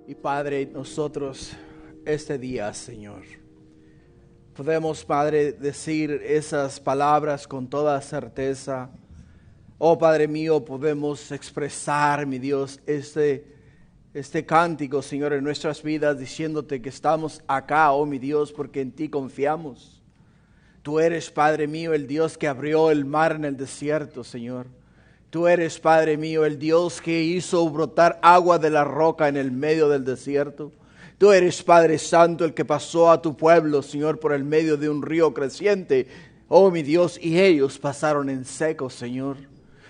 Y Padre, nosotros este día, Señor, podemos, Padre, decir esas palabras con toda certeza. Oh Padre mío, podemos expresar, mi Dios, este cántico, Señor, en nuestras vidas, diciéndote que estamos acá, oh mi Dios, porque en ti confiamos. Tú eres, Padre mío, el Dios que abrió el mar en el desierto, Señor. Tú eres, Padre mío, el Dios que hizo brotar agua de la roca en el medio del desierto. Tú eres, Padre Santo, el que pasó a tu pueblo, Señor, por el medio de un río creciente. Oh, mi Dios, y ellos pasaron en seco, Señor.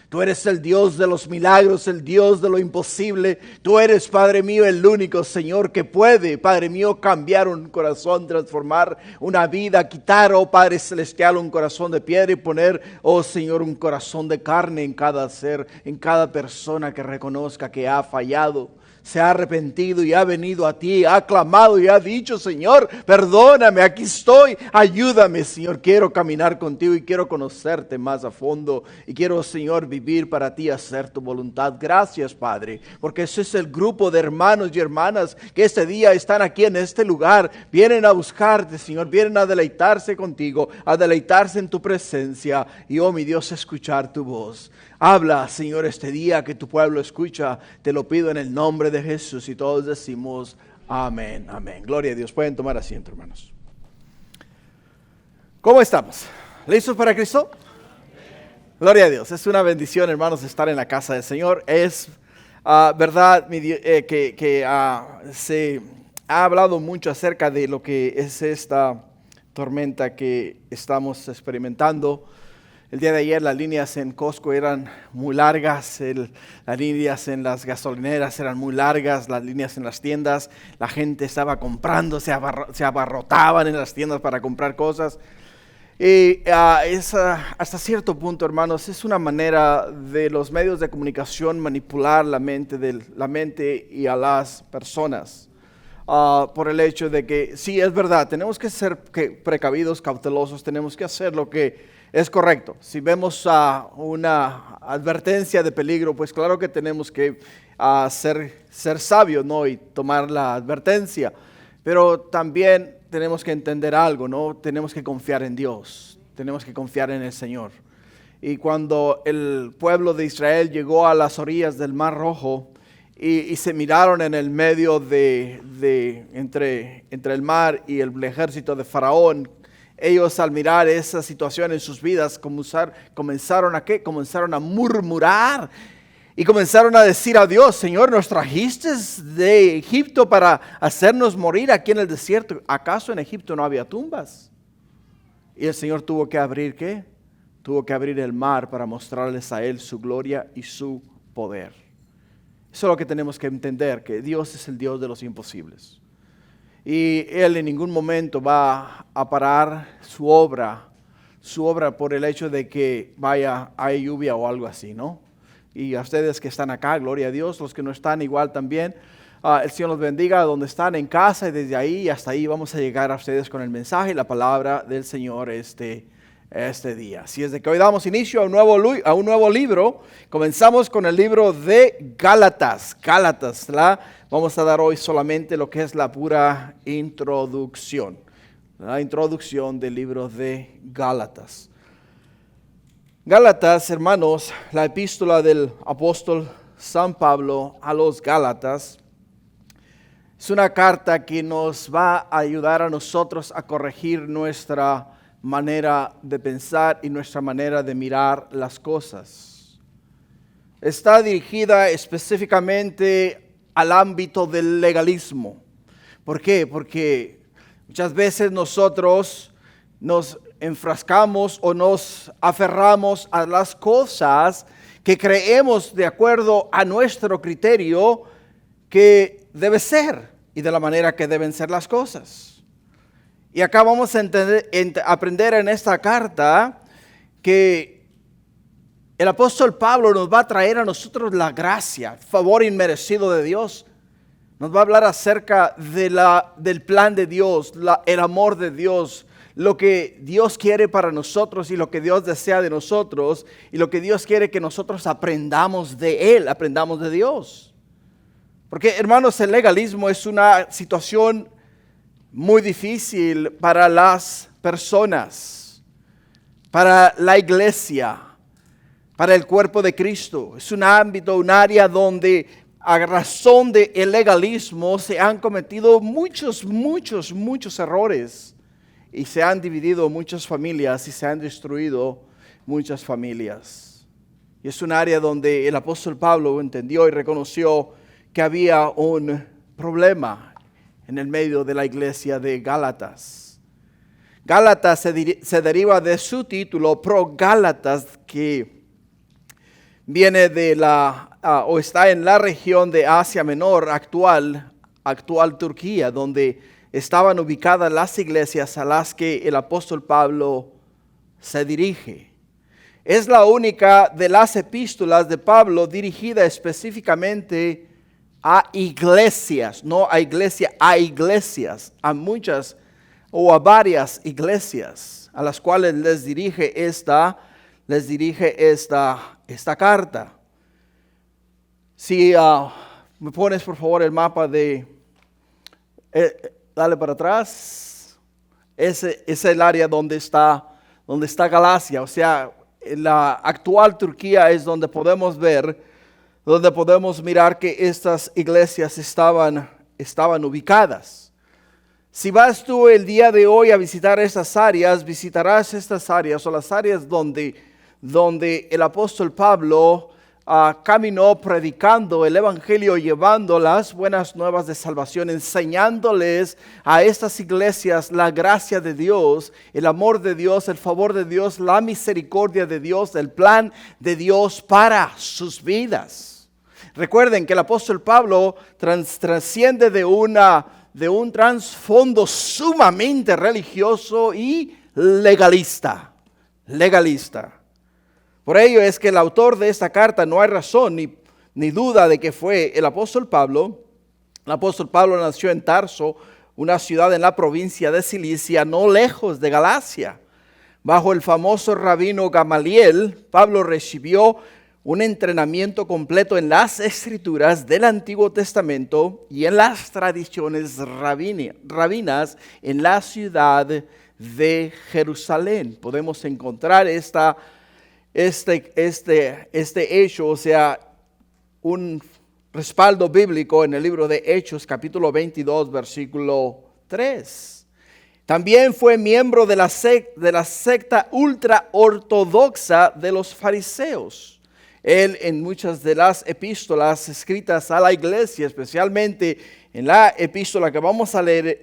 Tú eres el Dios de los milagros, el Dios de lo imposible. Tú eres, Padre mío, el único, Señor, que puede, Padre mío, cambiar un corazón, transformar una vida, quitar, oh Padre Celestial, un corazón de piedra y poner, oh Señor, un corazón de carne en cada ser, en cada persona que reconozca que ha fallado. Se ha arrepentido y ha venido a ti, ha clamado y ha dicho, Señor, perdóname, aquí estoy, ayúdame, Señor, quiero caminar contigo y quiero conocerte más a fondo y quiero, Señor, vivir para ti, hacer tu voluntad. Gracias, Padre, porque ese es el grupo de hermanos y hermanas que este día están aquí en este lugar, vienen a buscarte, Señor, vienen a deleitarse contigo, a deleitarse en tu presencia y, oh mi Dios, escuchar tu voz. Habla, Señor, este día que tu pueblo escucha, te lo pido en el nombre de Jesús y todos decimos amén, amén. Gloria a Dios. Pueden tomar asiento, hermanos. ¿Cómo estamos? ¿Listos para Cristo? Gloria a Dios. Es una bendición, hermanos, estar en la casa del Señor. Es verdad que se ha hablado mucho acerca de lo que es esta tormenta que estamos experimentando. El día de ayer las líneas en Costco eran muy largas, las líneas en las gasolineras eran muy largas, las líneas en las tiendas, la gente estaba comprando, se abarrotaban en las tiendas para comprar cosas. Y hasta cierto punto, hermanos, es una manera de los medios de comunicación manipular la mente y a las personas. Por el hecho de que, sí, es verdad, tenemos que ser precavidos, cautelosos, tenemos que hacer lo que es correcto. Si vemos una advertencia de peligro, pues claro que tenemos que ser sabios, ¿no? Y tomar la advertencia. Pero también tenemos que entender algo, ¿no? Tenemos que confiar en Dios, tenemos que confiar en el Señor. Y cuando el pueblo de Israel llegó a las orillas del Mar Rojo y se miraron en el medio entre el mar y el ejército de Faraón, ellos al mirar esa situación en sus vidas comenzaron a murmurar y comenzaron a decir a Dios: Señor, nos trajiste de Egipto para hacernos morir aquí en el desierto. ¿Acaso en Egipto no había tumbas? Y el Señor tuvo que abrir ¿qué? Tuvo que abrir el mar para mostrarles a Él su gloria y su poder. Eso es lo que tenemos que entender, que Dios es el Dios de los imposibles. Y Él en ningún momento va a parar su obra por el hecho de que hay lluvia o algo así, ¿no? Y a ustedes que están acá, gloria a Dios, los que no están igual también, el Señor los bendiga donde están en casa y desde ahí hasta ahí vamos a llegar a ustedes con el mensaje y la palabra del Señor este día. Así es de que hoy damos inicio a un nuevo libro. Comenzamos con el libro de Gálatas. Vamos a dar hoy solamente lo que es la pura introducción. La introducción del libro de Gálatas. Gálatas, hermanos, la epístola del apóstol San Pablo a los Gálatas, es una carta que nos va a ayudar a nosotros a corregir nuestra manera de pensar y nuestra manera de mirar las cosas. Está dirigida específicamente al ámbito del legalismo. ¿Por qué? Porque muchas veces nosotros nos enfrascamos o nos aferramos a las cosas que creemos de acuerdo a nuestro criterio que debe ser y de la manera que deben ser las cosas. Y acá vamos a aprender en esta carta que el apóstol Pablo nos va a traer a nosotros la gracia, favor inmerecido de Dios. Nos va a hablar acerca del plan de Dios, el amor de Dios, lo que Dios quiere para nosotros y lo que Dios desea de nosotros y lo que Dios quiere que nosotros aprendamos de Él, aprendamos de Dios. Porque, hermanos, el legalismo es una situación muy difícil para las personas, para la iglesia, para el cuerpo de Cristo. Es un ámbito, un área donde a razón del legalismo se han cometido muchos errores y se han dividido muchas familias y se han destruido muchas familias. Y es un área donde el apóstol Pablo entendió y reconoció que había un problema en el medio de la iglesia de Gálatas. Gálatas se deriva de su título, Pro Gálatas, que viene de o está en la región de Asia Menor, actual Turquía, donde estaban ubicadas las iglesias a las que el apóstol Pablo se dirige. Es la única de las epístolas de Pablo dirigida específicamente a iglesias, no a iglesia, a iglesias, a muchas o a varias iglesias a las cuales les dirige esta carta. Si me pones por favor el mapa dale para atrás. Ese es el área donde está Galacia, o sea, la actual Turquía es donde podemos mirar que estas iglesias estaban ubicadas. Si vas tú el día de hoy a visitar estas áreas, visitarás estas áreas o las áreas donde el apóstol Pablo caminó predicando el evangelio, llevando las buenas nuevas de salvación, enseñándoles a estas iglesias la gracia de Dios, el amor de Dios, el favor de Dios, la misericordia de Dios, el plan de Dios para sus vidas. Recuerden que el apóstol Pablo trasciende de un trasfondo sumamente religioso y legalista. Por ello es que el autor de esta carta, no hay razón ni duda de que fue el apóstol Pablo. El apóstol Pablo nació en Tarso, una ciudad en la provincia de Cilicia, no lejos de Galacia. Bajo el famoso rabino Gamaliel, Pablo recibió un entrenamiento completo en las escrituras del Antiguo Testamento y en las tradiciones rabinas en la ciudad de Jerusalén. Podemos encontrar este hecho, o sea, un respaldo bíblico en el libro de Hechos, capítulo 22, versículo 3. También fue miembro de la secta ultra ortodoxa de los fariseos. Él en muchas de las epístolas escritas a la iglesia, especialmente en la epístola que vamos a leer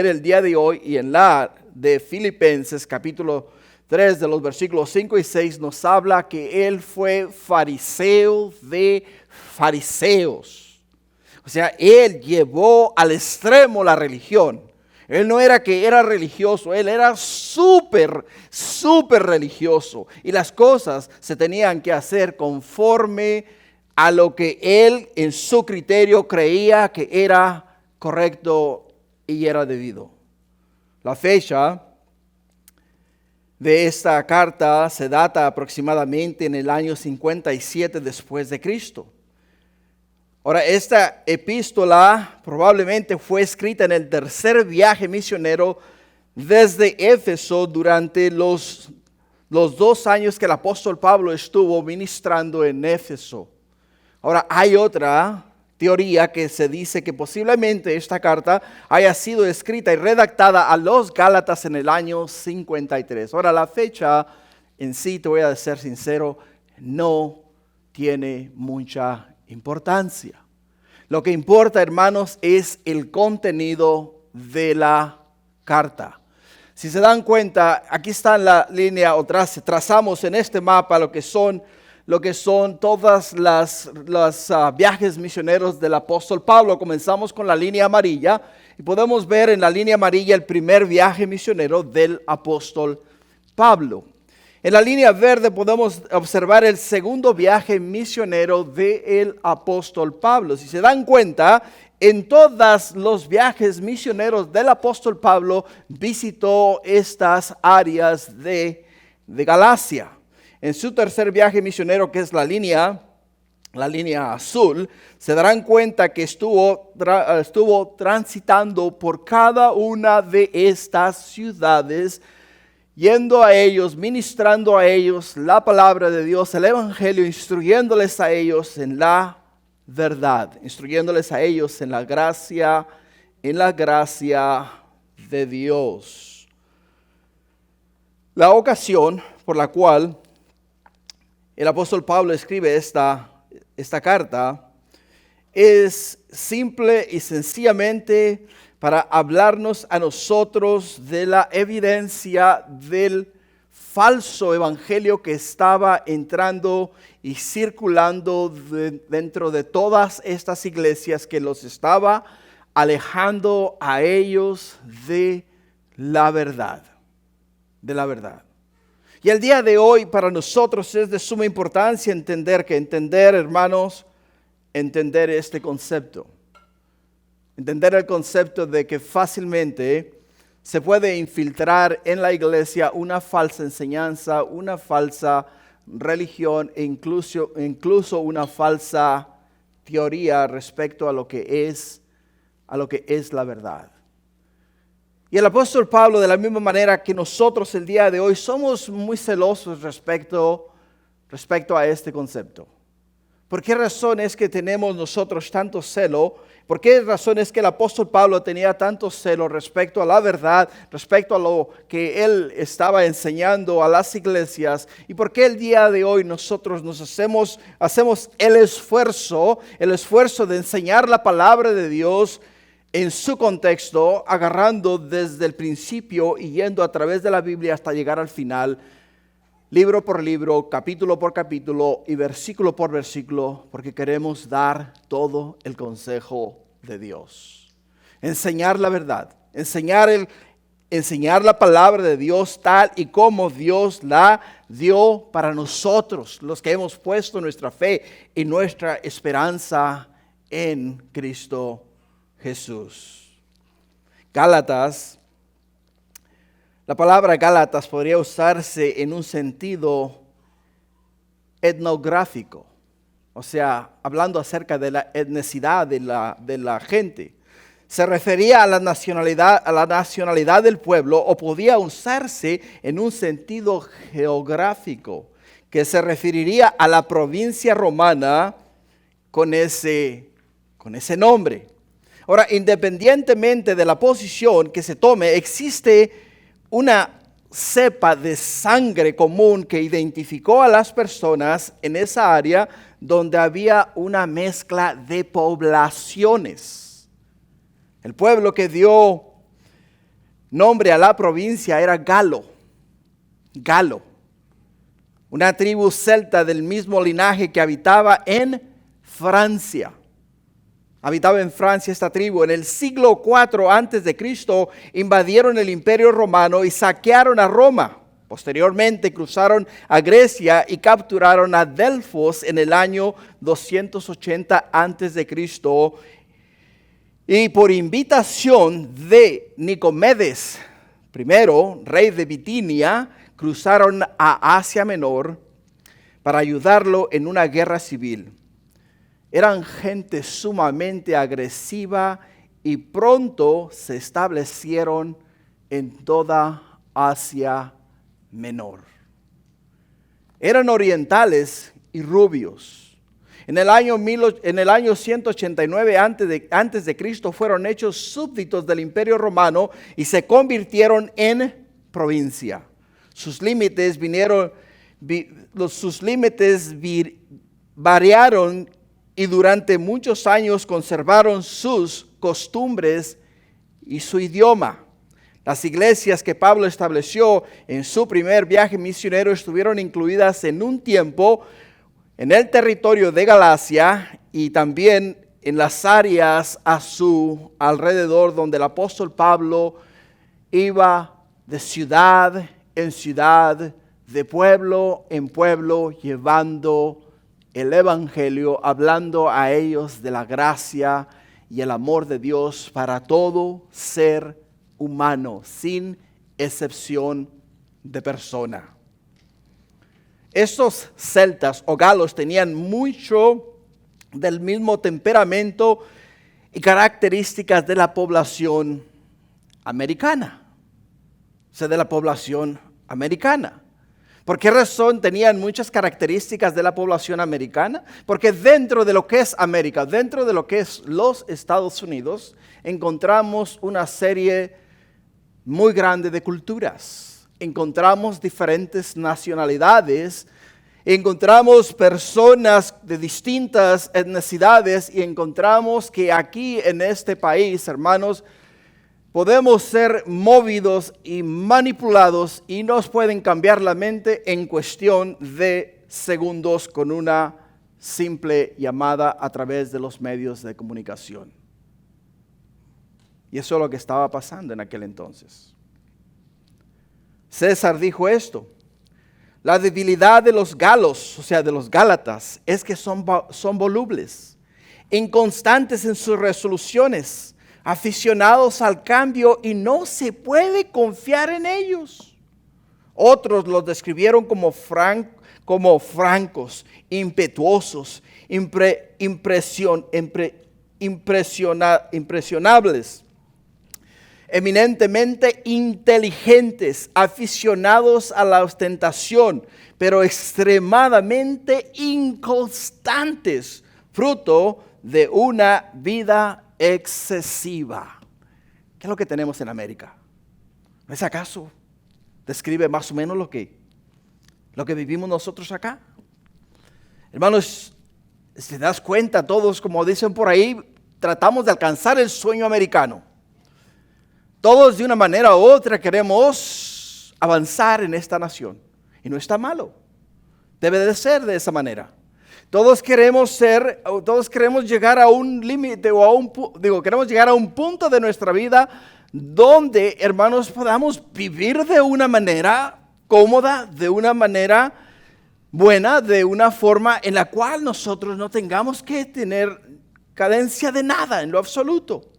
el día de hoy y en la de Filipenses, capítulo 3 de los versículos 5 y 6, nos habla que él fue fariseo de fariseos. O sea, él llevó al extremo la religión. Él no era que era religioso, él era súper religioso. Y las cosas se tenían que hacer conforme a lo que él en su criterio creía que era correcto y era debido. La fecha de esta carta se data aproximadamente en el año 57 después de Cristo. Ahora, esta epístola probablemente fue escrita en el tercer viaje misionero desde Éfeso durante los 2 años que el apóstol Pablo estuvo ministrando en Éfeso. Ahora, hay otra teoría que se dice que posiblemente esta carta haya sido escrita y redactada a los Gálatas en el año 53. Ahora, la fecha en sí, te voy a ser sincero, no tiene mucha importancia. Lo que importa, hermanos, es el contenido de la carta. Si se dan cuenta, aquí está en la línea, trazamos en este mapa lo que son todas las viajes misioneros del apóstol Pablo. Comenzamos con la línea amarilla y podemos ver en la línea amarilla el primer viaje misionero del apóstol Pablo. En la línea verde podemos observar el segundo viaje misionero del apóstol Pablo. Si se dan cuenta, en todos los viajes misioneros del apóstol Pablo visitó estas áreas de Galacia. En su tercer viaje misionero, que es la línea la línea azul, se darán cuenta que estuvo transitando por cada una de estas ciudades, yendo a ellos, ministrando a ellos la palabra de Dios, el evangelio, instruyéndoles a ellos en la verdad, instruyéndoles a ellos en la gracia de Dios. La ocasión por la cual el apóstol Pablo escribe esta carta es simple y sencillamente para hablarnos a nosotros de la evidencia del falso evangelio que estaba entrando y circulando dentro de todas estas iglesias, que los estaba alejando a ellos de la verdad, Y el día de hoy para nosotros es de suma importancia entender este concepto. Entender el concepto de que fácilmente se puede infiltrar en la iglesia una falsa enseñanza, una falsa religión e incluso una falsa teoría respecto a lo que es la verdad. Y el apóstol Pablo, de la misma manera que nosotros el día de hoy, somos muy celosos respecto a este concepto. ¿Por qué razón es que tenemos nosotros tanto celo? ¿Por qué razón es que el apóstol Pablo tenía tanto celo respecto a la verdad, respecto a lo que él estaba enseñando a las iglesias? ¿Y por qué el día de hoy nosotros hacemos el esfuerzo de enseñar la palabra de Dios en su contexto, agarrando desde el principio y yendo a través de la Biblia hasta llegar al final, libro por libro, capítulo por capítulo y versículo por versículo, porque queremos dar todo el consejo de Dios. Enseñar la verdad, enseñar la palabra de Dios tal y como Dios la dio para nosotros, los que hemos puesto nuestra fe y nuestra esperanza en Cristo Jesús. Gálatas. La palabra Gálatas podría usarse en un sentido etnográfico, o sea, hablando acerca de la etnicidad de la gente. Se refería a la nacionalidad del pueblo, o podía usarse en un sentido geográfico, que se referiría a la provincia romana con ese nombre. Ahora, independientemente de la posición que se tome, existe una cepa de sangre común que identificó a las personas en esa área donde había una mezcla de poblaciones. El pueblo que dio nombre a la provincia era Galo, una tribu celta del mismo linaje que habitaba en Francia. Habitaba en Francia esta tribu. En el siglo IV a.C. invadieron el Imperio Romano y saquearon a Roma. Posteriormente cruzaron a Grecia y capturaron a Delfos en el año 280 a.C. Y por invitación de Nicomedes I, rey de Bitinia, cruzaron a Asia Menor para ayudarlo en una guerra civil. Eran gente sumamente agresiva y pronto se establecieron en toda Asia Menor. Eran orientales y rubios. En el año 189 antes de Cristo fueron hechos súbditos del Imperio Romano y se convirtieron en provincia. Sus límites variaron y durante muchos años conservaron sus costumbres y su idioma. Las iglesias que Pablo estableció en su primer viaje misionero estuvieron incluidas en un tiempo en el territorio de Galacia y también en las áreas a su alrededor, donde el apóstol Pablo iba de ciudad en ciudad, de pueblo en pueblo, llevando el evangelio, hablando a ellos de la gracia y el amor de Dios para todo ser humano, sin excepción de persona. Estos celtas o galos tenían mucho del mismo temperamento y características de la población americana. O sea, de la población americana. ¿Por qué razón tenían muchas características de la población americana? Porque dentro de lo que es América, dentro de lo que es los Estados Unidos, encontramos una serie muy grande de culturas. Encontramos diferentes nacionalidades, encontramos personas de distintas etnicidades y encontramos que aquí en este país, hermanos, podemos ser movidos y manipulados y nos pueden cambiar la mente en cuestión de segundos con una simple llamada a través de los medios de comunicación. Y eso es lo que estaba pasando en aquel entonces. César dijo esto: la debilidad de los galos, o sea, de los gálatas, es que son volubles, inconstantes en sus resoluciones, aficionados al cambio y no se puede confiar en ellos. Otros los describieron como francos, impetuosos, impresionables, eminentemente inteligentes, aficionados a la ostentación, pero extremadamente inconstantes, fruto de una vida excesiva. ¿Qué es lo que tenemos en América? ¿No es acaso? Describe más o menos lo que vivimos nosotros acá. Hermanos, si te das cuenta, todos, como dicen por ahí, tratamos de alcanzar el sueño americano. Todos de una manera u otra queremos avanzar en esta nación. Y no está malo. Debe de ser de esa manera. Todos queremos llegar a un límite queremos llegar a un punto de nuestra vida donde, hermanos, podamos vivir de una manera cómoda, de una manera buena, de una forma en la cual nosotros no tengamos que tener carencia de nada en lo absoluto.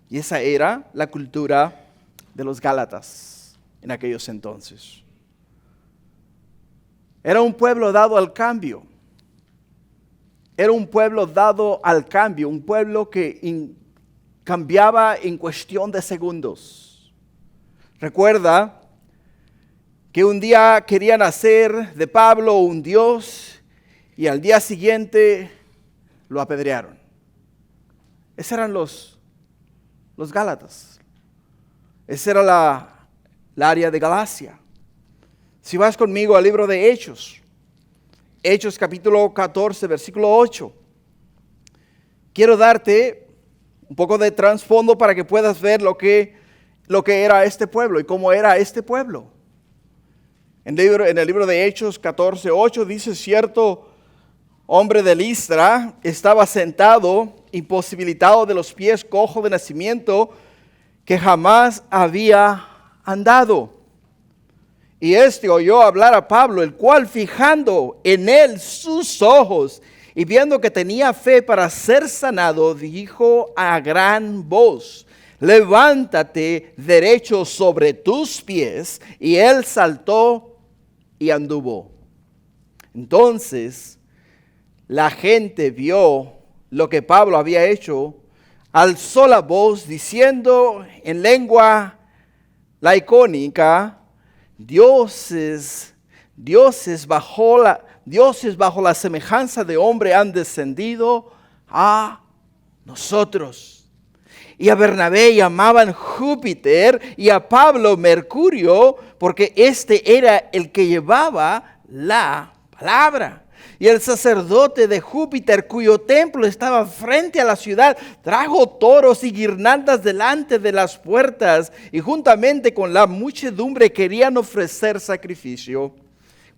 Y esa era la cultura de los Gálatas en aquellos entonces. Era un pueblo dado al cambio. Era un pueblo dado al cambio, un pueblo que cambiaba en cuestión de segundos. Recuerda que un día querían hacer de Pablo un dios y al día siguiente lo apedrearon. Esos eran los Gálatas. Esa era la área de Galacia. Si vas conmigo al libro de Hechos capítulo 14, versículo 8. Quiero darte un poco de trasfondo para que puedas ver lo que era este pueblo y cómo era este pueblo. En el libro de Hechos 14, 8 dice: cierto hombre de Listra estaba sentado, imposibilitado de los pies, cojo de nacimiento, que jamás había andado. Y oyó hablar a Pablo, el cual, fijando en él sus ojos y viendo que tenía fe para ser sanado, dijo a gran voz: levántate derecho sobre tus pies. Y él saltó y anduvo. Entonces la gente vio lo que Pablo había hecho, alzó la voz diciendo en lengua laicónica: dioses bajo la semejanza de hombre han descendido a nosotros. Y a Bernabé llamaban Júpiter y a Pablo Mercurio, porque este era el que llevaba la palabra. Y el sacerdote de Júpiter, cuyo templo estaba frente a la ciudad, trajo toros y guirnaldas delante de las puertas, y juntamente con la muchedumbre querían ofrecer sacrificio.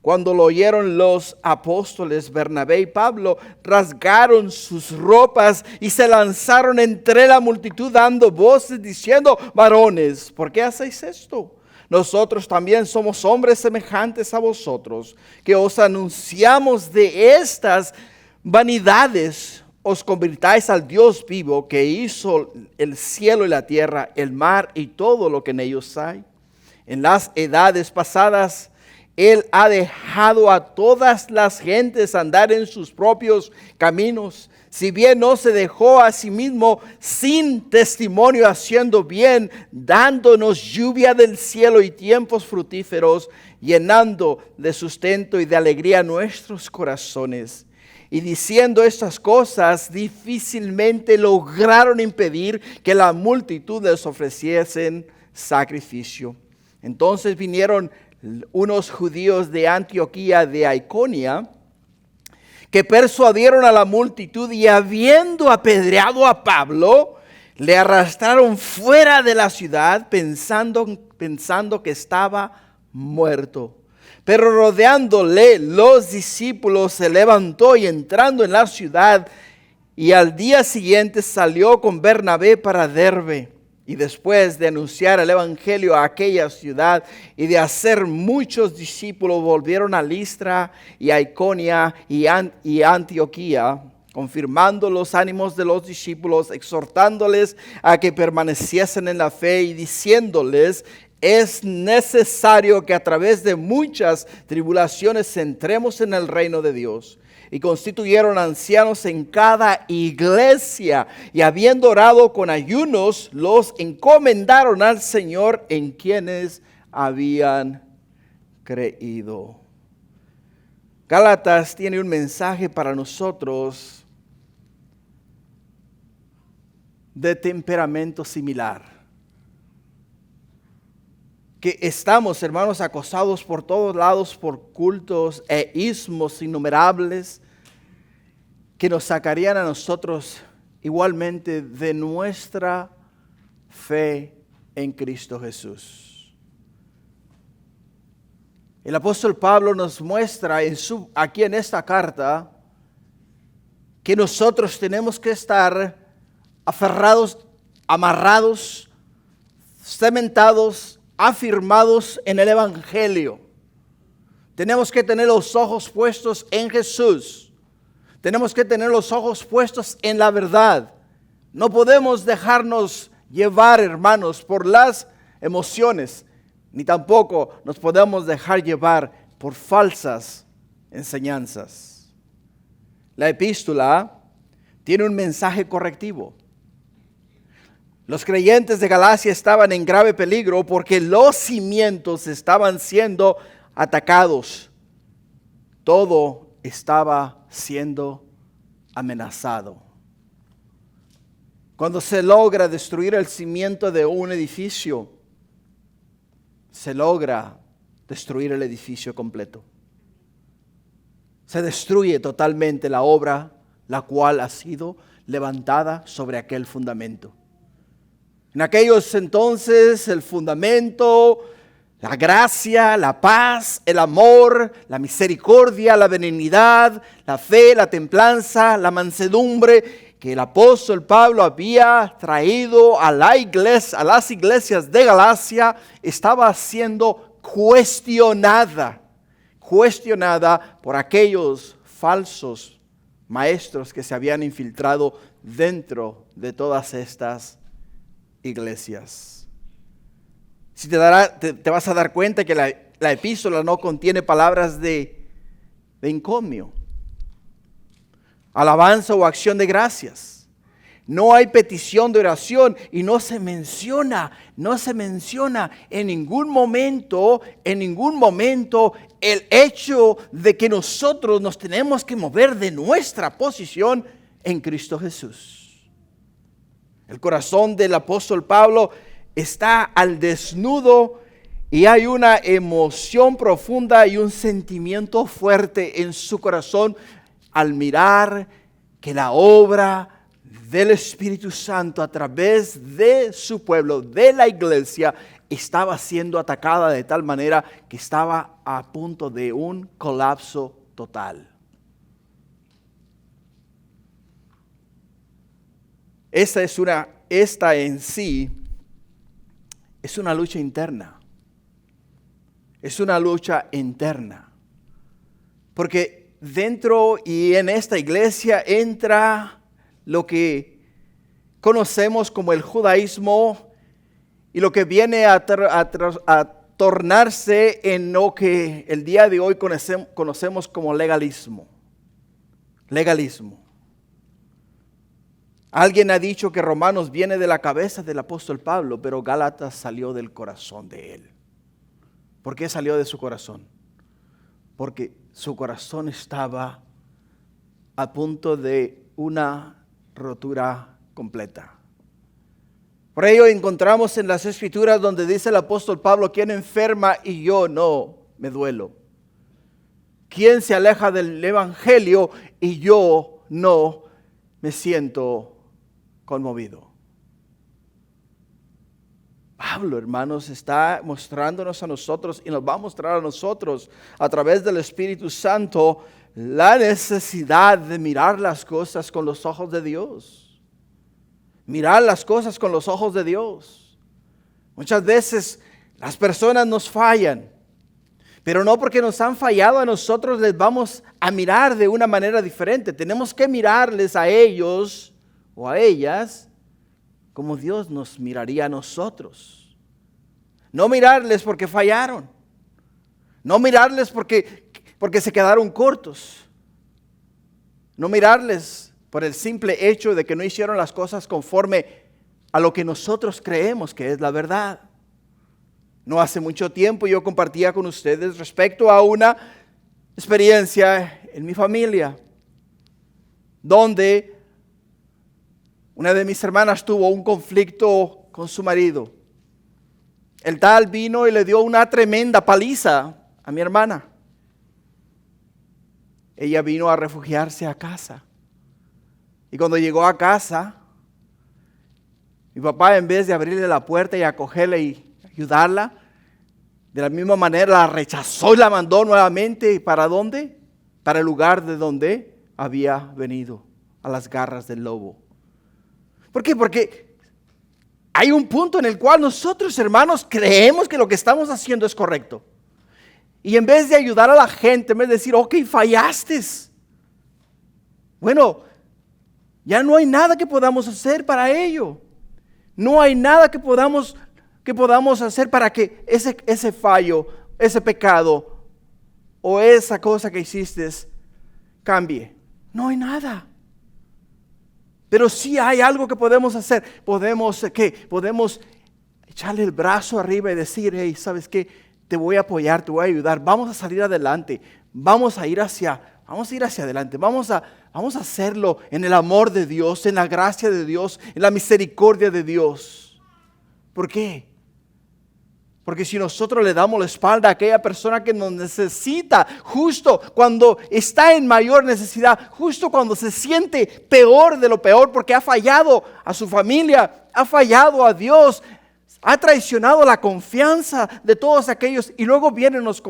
Cuando lo oyeron los apóstoles, Bernabé y Pablo rasgaron sus ropas y se lanzaron entre la multitud dando voces diciendo: varones, ¿por qué hacéis esto? Nosotros también somos hombres semejantes a vosotros, que os anunciamos de estas vanidades. Os convirtáis al Dios vivo, que hizo el cielo y la tierra, el mar y todo lo que en ellos hay. En las edades pasadas Él ha dejado a todas las gentes andar en sus propios caminos, Si bien no se dejó a sí mismo sin testimonio haciendo bien, dándonos lluvia del cielo y tiempos fructíferos, llenando de sustento y de alegría nuestros corazones. Y diciendo estas cosas, difícilmente lograron impedir que la multitud les ofreciesen sacrificio. Entonces vinieron unos judíos de Antioquía de Iconía, que persuadieron a la multitud y habiendo apedreado a Pablo, le arrastraron fuera de la ciudad pensando que estaba muerto. Pero rodeándole los discípulos se levantó y entrando en la ciudad, y al día siguiente salió con Bernabé para Derbe. Y después de anunciar el evangelio a aquella ciudad y de hacer muchos discípulos, volvieron a Listra y a Iconía y Antioquía, confirmando los ánimos de los discípulos, exhortándoles a que permaneciesen en la fe y diciéndoles: es necesario que a través de muchas tribulaciones entremos en el reino de Dios. Y constituyeron ancianos en cada iglesia, y habiendo orado con ayunos, los encomendaron al Señor en quienes habían creído. Gálatas tiene un mensaje para nosotros de temperamento similar. Que estamos, hermanos, acosados por todos lados por cultos e ismos innumerables que nos sacarían a nosotros igualmente de nuestra fe en Cristo Jesús. El apóstol Pablo nos muestra aquí en esta carta que nosotros tenemos que estar aferrados, amarrados, cementados, afirmados en el evangelio. Tenemos que tener los ojos puestos en Jesús. Tenemos que tener los ojos puestos en la verdad. No podemos dejarnos llevar, hermanos, por las emociones, ni tampoco nos podemos dejar llevar por falsas enseñanzas. La epístola tiene un mensaje correctivo. Los creyentes de Galacia estaban en grave peligro porque los cimientos estaban siendo atacados. Todo estaba siendo amenazado. Cuando se logra destruir el cimiento de un edificio, se logra destruir el edificio completo. Se destruye totalmente la obra la cual ha sido levantada sobre aquel fundamento. En aquellos entonces el fundamento, la gracia, la paz, el amor, la misericordia, la benignidad, la fe, la templanza, la mansedumbre que el apóstol Pablo había traído a las iglesias de Galacia, estaba siendo cuestionada por aquellos falsos maestros que se habían infiltrado dentro de todas estas iglesias. Si te vas a dar cuenta que la epístola no contiene palabras de encomio, alabanza o acción de gracias. No hay petición de oración y no se menciona en ningún momento el hecho de que nosotros nos tenemos que mover de nuestra posición en Cristo Jesús. El corazón del apóstol Pablo está al desnudo y hay una emoción profunda y un sentimiento fuerte en su corazón al mirar que la obra del Espíritu Santo a través de su pueblo, de la iglesia, estaba siendo atacada de tal manera que estaba a punto de un colapso total. Esta en sí es una lucha interna. Es una lucha interna. Porque dentro y en esta iglesia entra lo que conocemos como el judaísmo y lo que viene a tornarse en lo que el día de hoy conocemos como legalismo. Legalismo. Alguien ha dicho que Romanos viene de la cabeza del apóstol Pablo, pero Gálatas salió del corazón de él. ¿Por qué salió de su corazón? Porque su corazón estaba a punto de una rotura completa. Por ello encontramos en las Escrituras donde dice el apóstol Pablo: ¿quién enferma y yo no me duelo? ¿Quién se aleja del evangelio y yo no me siento conmovido? Pablo, hermanos, está mostrándonos a nosotros y nos va a mostrar a nosotros a través del Espíritu Santo la necesidad de mirar las cosas con los ojos de Dios. Mirar las cosas con los ojos de Dios. Muchas veces las personas nos fallan, pero no porque nos han fallado a nosotros les vamos a mirar de una manera diferente. Tenemos que mirarles a ellos o a ellas como Dios nos miraría a nosotros. No mirarles porque fallaron. No mirarles porque se quedaron cortos. No mirarles por el simple hecho de que no hicieron las cosas conforme a lo que nosotros creemos que es la verdad. No hace mucho tiempo yo compartía con ustedes respecto a una experiencia en mi familia, donde una de mis hermanas tuvo un conflicto con su marido. El tal vino y le dio una tremenda paliza a mi hermana. Ella vino a refugiarse a casa. Y cuando llegó a casa, mi papá, en vez de abrirle la puerta y acogerla y ayudarla, de la misma manera la rechazó y la mandó nuevamente. ¿Para dónde? Para el lugar de donde había venido, a las garras del lobo. ¿Por qué? Porque hay un punto en el cual nosotros, hermanos, creemos que lo que estamos haciendo es correcto. Y en vez de ayudar a la gente, en vez de decir, ok, fallaste. Bueno, ya no hay nada que podamos hacer para ello. No hay nada que podamos hacer para que ese fallo, ese pecado o esa cosa que hiciste cambie. No hay nada. Pero sí hay algo que podemos hacer. Podemos echarle el brazo arriba y decir, hey, ¿sabes qué? Te voy a apoyar, te voy a ayudar. Vamos a salir adelante. Vamos a ir hacia adelante. Vamos a hacerlo en el amor de Dios, en la gracia de Dios, en la misericordia de Dios. ¿Por qué? Porque si nosotros le damos la espalda a aquella persona que nos necesita, justo cuando está en mayor necesidad, justo cuando se siente peor de lo peor, porque ha fallado a su familia, ha fallado a Dios, ha traicionado la confianza de todos aquellos, y luego viene y nos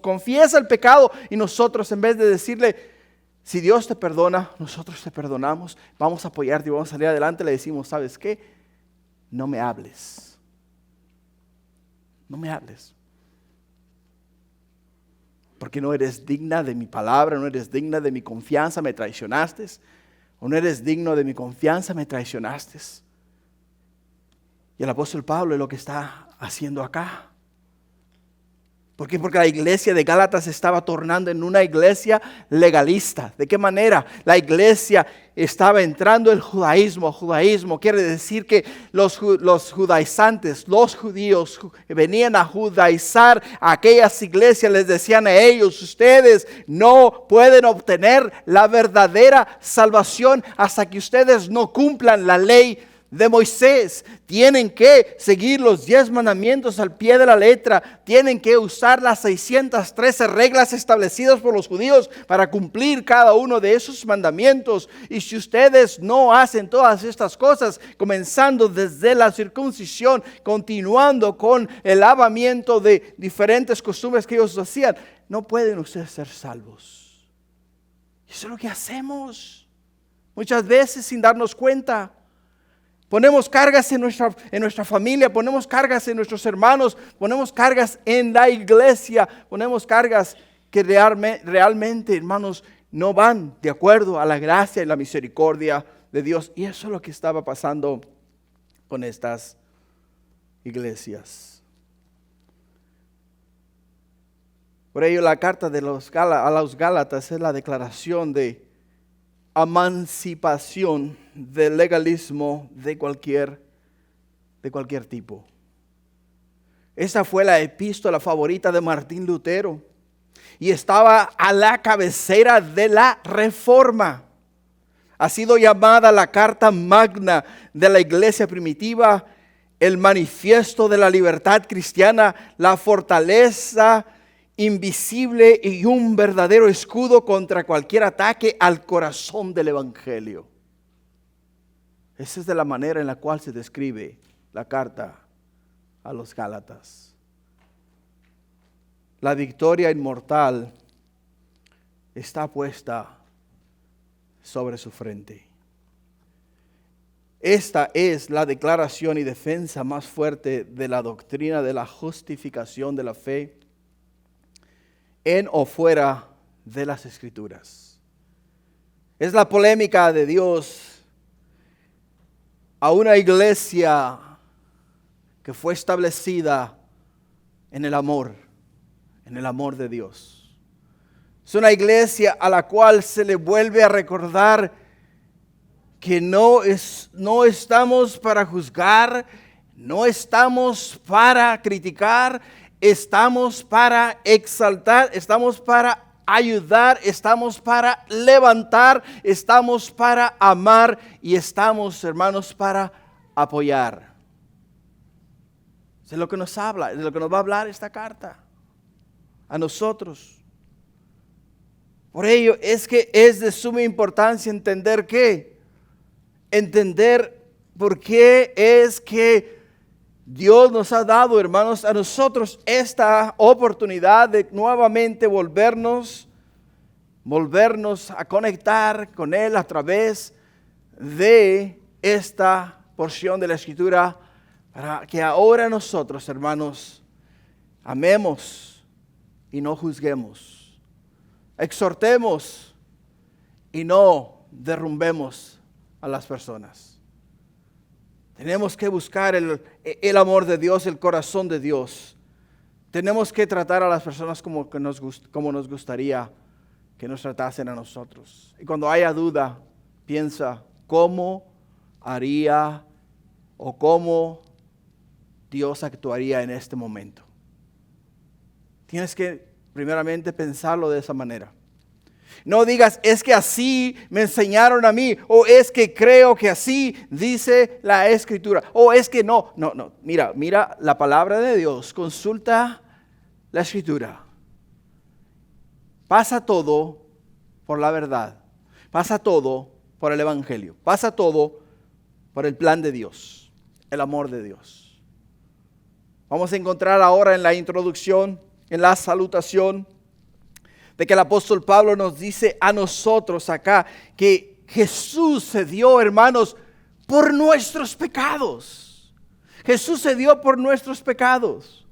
confiesa el pecado, y nosotros, en vez de decirle, si Dios te perdona, nosotros te perdonamos, vamos a apoyarte y vamos a salir adelante, le decimos, ¿sabes qué? No me hables. No me hables. Porque no eres digna de mi palabra, no eres digna de mi confianza, me traicionaste. O no eres digno de mi confianza, me traicionaste. Y el apóstol Pablo es lo que está haciendo acá. ¿Por qué? Porque la iglesia de Gálatas se estaba tornando en una iglesia legalista. ¿De qué manera? La iglesia estaba entrando el judaísmo. Judaísmo quiere decir que los judaizantes, los judíos venían a judaizar a aquellas iglesias. Les decían a ellos, ustedes no pueden obtener la verdadera salvación hasta que ustedes no cumplan la ley de Moisés. Tienen que seguir los 10 mandamientos al pie de la letra. Tienen que usar las 613 reglas establecidas por los judíos para cumplir cada uno de esos mandamientos. Y si ustedes no hacen todas estas cosas, comenzando desde la circuncisión, continuando con el lavamiento de diferentes costumbres que ellos hacían, no pueden ustedes ser salvos. Eso es lo que hacemos muchas veces sin darnos cuenta. Ponemos cargas en nuestra familia, ponemos cargas en nuestros hermanos, ponemos cargas en la iglesia, ponemos cargas que realmente, hermanos, no van de acuerdo a la gracia y la misericordia de Dios. Y eso es lo que estaba pasando con estas iglesias. Por ello la carta a los Gálatas es la declaración de emancipación del legalismo de cualquier tipo. Esa fue la epístola favorita de Martín Lutero y estaba a la cabecera de la Reforma. Ha sido llamada la Carta Magna de la Iglesia primitiva, el manifiesto de la libertad cristiana, la fortaleza invisible y un verdadero escudo contra cualquier ataque al corazón del Evangelio. Esa es de la manera en la cual se describe la carta a los Gálatas. La victoria inmortal está puesta sobre su frente. Esta es la declaración y defensa más fuerte de la doctrina de la justificación de la fe en o fuera de las Escrituras. Es la polémica de Dios a una iglesia que fue establecida en el amor de Dios. Es una iglesia a la cual se le vuelve a recordar que no estamos para juzgar, no estamos para criticar, estamos para exaltar, estamos para ayudar, estamos para levantar, estamos para amar y estamos, hermanos, para apoyar. Es de lo que nos habla, es de lo que nos va a hablar esta carta a nosotros. Por ello es que es de suma importancia entender por qué es que Dios nos ha dado, hermanos, a nosotros esta oportunidad de nuevamente volvernos a conectar con Él a través de esta porción de la Escritura, para que ahora nosotros, hermanos, amemos y no juzguemos, exhortemos y no derrumbemos a las personas. Tenemos que buscar el amor de Dios, el corazón de Dios. Tenemos que tratar a las personas como nos gustaría que nos tratasen a nosotros. Y cuando haya duda, piensa cómo haría o cómo Dios actuaría en este momento. Tienes que primeramente pensarlo de esa manera. No digas, es que así me enseñaron a mí, o es que creo que así dice la Escritura, o es que no. Mira la palabra de Dios, consulta la Escritura. Pasa todo por la verdad, pasa todo por el Evangelio, pasa todo por el plan de Dios, el amor de Dios. Vamos a encontrar ahora en la introducción, en la salutación, de que el apóstol Pablo nos dice a nosotros acá que Jesús se dio, hermanos, por nuestros pecados. Jesús se dio por nuestros pecados.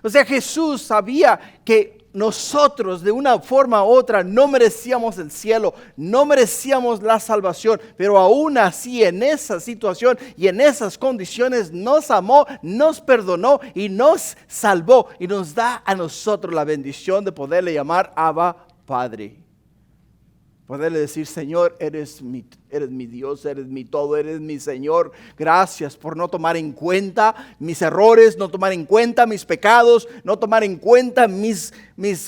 O sea, Jesús sabía que nosotros de una forma u otra no merecíamos el cielo, no merecíamos la salvación, pero aún así en esa situación y en esas condiciones nos amó, nos perdonó y nos salvó y nos da a nosotros la bendición de poderle llamar Abba Padre. Poderle decir, Señor, eres mi Dios, eres mi todo, eres mi Señor. Gracias por no tomar en cuenta mis errores, no tomar en cuenta mis pecados, no tomar en cuenta mis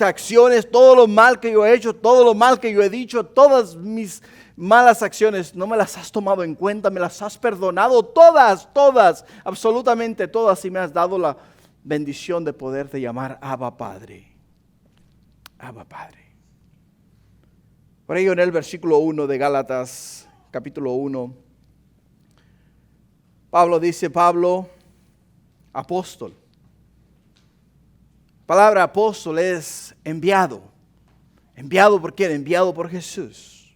acciones, todo lo mal que yo he hecho, todo lo mal que yo he dicho, todas mis malas acciones, no me las has tomado en cuenta, me las has perdonado todas, absolutamente todas, y me has dado la bendición de poderte llamar Abba Padre. Abba Padre. Por ello en el versículo 1 de Gálatas, capítulo 1, Pablo dice, apóstol. La palabra apóstol es enviado. ¿Enviado por quién? Enviado por Jesús.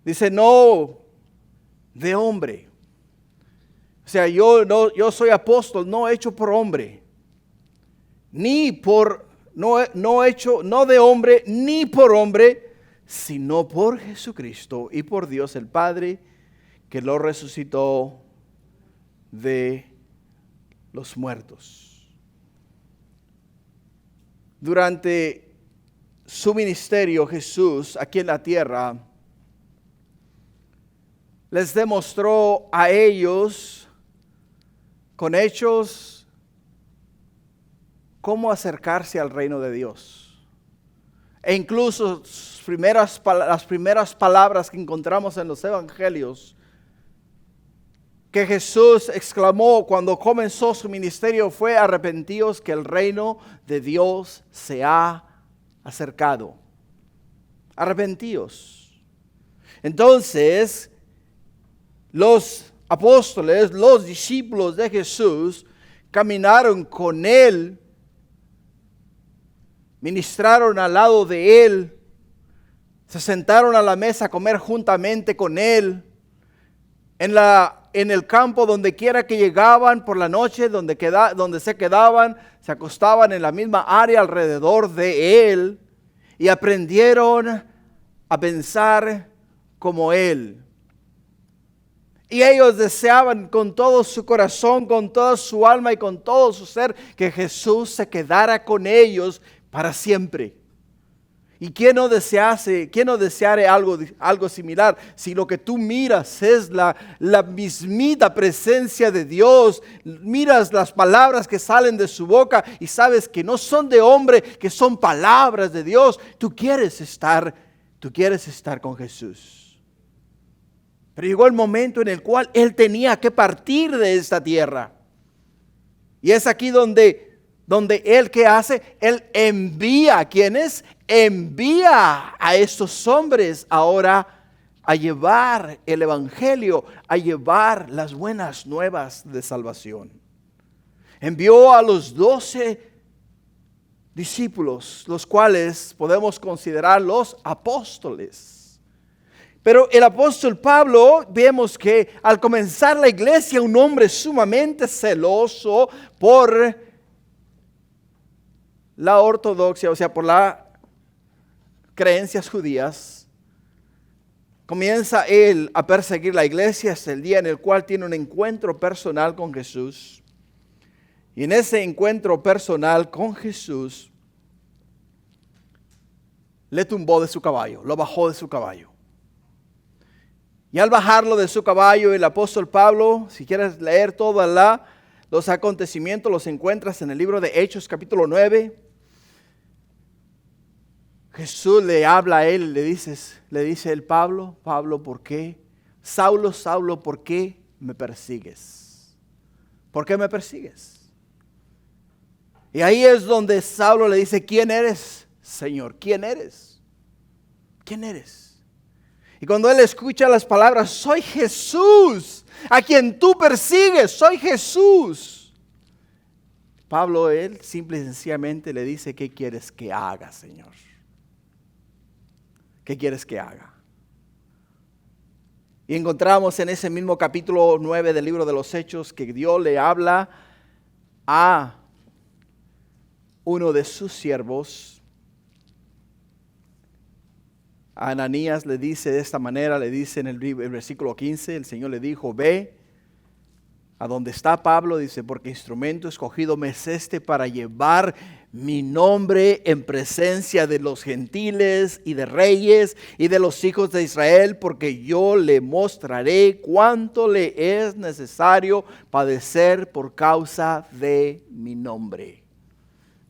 Dice, no de hombre. O sea, yo soy apóstol, no hecho por hombre. No de hombre, ni por hombre, sino por Jesucristo y por Dios el Padre, que lo resucitó de los muertos. Durante su ministerio, Jesús aquí en la tierra les demostró a ellos con hechos cómo acercarse al reino de Dios. E incluso las primeras palabras que encontramos en los evangelios que Jesús exclamó cuando comenzó su ministerio fue: arrepentíos, que el reino de Dios se ha acercado. Arrepentíos. Entonces, los apóstoles, los discípulos de Jesús, caminaron con Él, ministraron al lado de Él, se sentaron a la mesa a comer juntamente con Él, en el campo, donde quiera que llegaban por la noche, donde se quedaban, se acostaban en la misma área alrededor de Él y aprendieron a pensar como Él. Y ellos deseaban con todo su corazón, con toda su alma y con todo su ser que Jesús se quedara con ellos para siempre. ¿Y quién no deseare algo similar? Si lo que tú miras es la mismita presencia de Dios, miras las palabras que salen de su boca y sabes que no son de hombre, que son palabras de Dios, tú quieres estar con Jesús. Pero llegó el momento en el cual Él tenía que partir de esta tierra. Y es aquí donde Él, ¿qué hace? Él envía, ¿quiénes? Envía a estos hombres ahora a llevar el evangelio, a llevar las buenas nuevas de salvación. Envió a los 12 discípulos, los cuales podemos considerar los apóstoles. Pero el apóstol Pablo, vemos que al comenzar la iglesia, un hombre sumamente celoso por la ortodoxia, o sea, por las creencias judías, comienza él a perseguir la iglesia hasta el día en el cual tiene un encuentro personal con Jesús. Y en ese encuentro personal con Jesús, le tumbó de su caballo, lo bajó de su caballo. Y al bajarlo de su caballo, el apóstol Pablo, si quieres leer todos los acontecimientos, los encuentras en el libro de Hechos capítulo 9. Jesús le habla a él, le dice él: Pablo, ¿por qué? Saulo, Saulo, ¿por qué me persigues? ¿Por qué me persigues? Y ahí es donde Saulo le dice: ¿quién eres, Señor? ¿Quién eres? ¿Quién eres? Y cuando él escucha las palabras: soy Jesús, a quien tú persigues, soy Jesús. Pablo, él simple y sencillamente le dice: ¿qué quieres que haga, Señor? ¿Qué quieres que haga? Y encontramos en ese mismo capítulo 9 del libro de los Hechos que Dios le habla a uno de sus siervos. A Ananías le dice de esta manera, le dice en el versículo 15, el Señor le dijo: ve a donde está Pablo, dice, porque instrumento escogido me es este para llevar mi nombre en presencia de los gentiles y de reyes y de los hijos de Israel, porque yo le mostraré cuánto le es necesario padecer por causa de mi nombre.